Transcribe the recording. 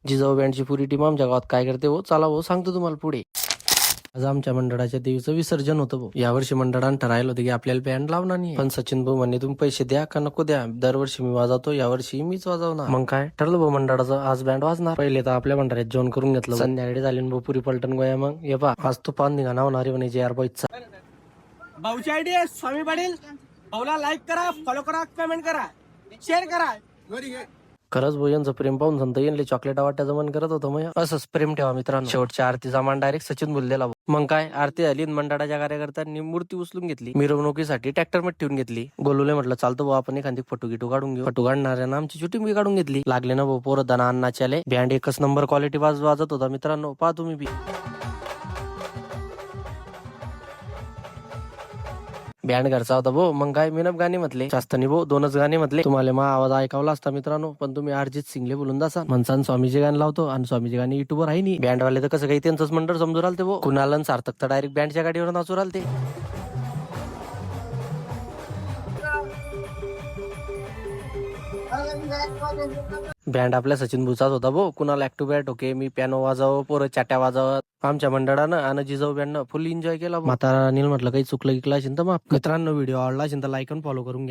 जिजाऊ बँडची पुरी टीम आमच्या गावात काय करते हो, चला हो सांगतो तुम्हाला पुढे. आज आमच्या मंडळाच्या देवीचं विसर्जन होतं भाऊ. यावर्षी मंडळानं ठरायला होतं की आपल्याला बँड लावणार नाही, पण सचिन भाऊ म्हणले तुम्ही पैसे द्या का नको द्या, दरवर्षी मी वाजवतो, यावर्षी मीच वाजवणार. मग काय ठरलं भाऊ मंडळाचं, आज बँड वाजणार. पहिले तर आपल्या मंडळात जेवण करून घेतलं, संध्याकाळी झाली भाऊ पुरी पलटण गोया. मग ये पा आज तो पान निघा नावणारी म्हणायची यार बाईचा. भाऊची आयडी आहे स्वामी पाटील. भाऊला लाईक करा, फॉलो करा, कमेंट करा, शेअर करा. खरंच भाऊ यांचं प्रेम पाहून संत येणले चॉकलेट वाट्याचं मन करत होतं. मग असंच प्रेम ठेवा मित्रांनो. शेवटच्या आरतीचा मान डायरेक्ट सचिन बोललेला. मग काय आरती झाली, मंडळाच्या कार्यकर्त्यांनी मूर्ती उचलून घेतली, मिरवणुकीसाठी ट्रॅक्टर मध्ये ठेवून घेतली. गोलूले म्हटलं चालतो भाऊ आपण एखादी फोटो गिटू काढून घेऊ. फोटो काढणाऱ्यांना आमची शूटिंग बी काढून घेतली. लागले ना भाऊ पोरं दना अन्नाचे आले. बँड एकच नंबर क्वालिटी वाजत होता मित्रांनो, पहा तुम्ही बी. बँड घरचा होता भाऊ. मग काय मिनप गाणी म्हटले, जास्त नाही भाऊ, 2च गाणे म्हटले. तुम्हाला मग आवाज ऐकावला असता मित्रांनो, पण तुम्ही अर्जित सिंगले बोलून जासा म्हणसान स्वामीची गाणी लावतो, आणि स्वामीची गाणी युट्यूबवर आहे नाही. बँडवाले तर कसं काही त्यांचंच मंडळ समजून राहते भाऊ. कुणाला सार्थक तर डायरेक्ट बँडच्या गाडीवर नाचू राहते. बँड आपल्या सचिन भुचाच होता भाऊ. कुणाला ऍक्टिव्ह बॅट ओके, मी पियानो वाजव, पोरं चाट्या वाजवत. आमच्या मंडळानं आणि जिजाऊ बँडनं फुल एन्जॉय केला. म्हातारा अनिल म्हटलं काही चुकलं गिकलं असेल तर माफ. मित्रांनो व्हिडिओ आवडला असेल तर लाईक आणि फॉलो करून घ्या.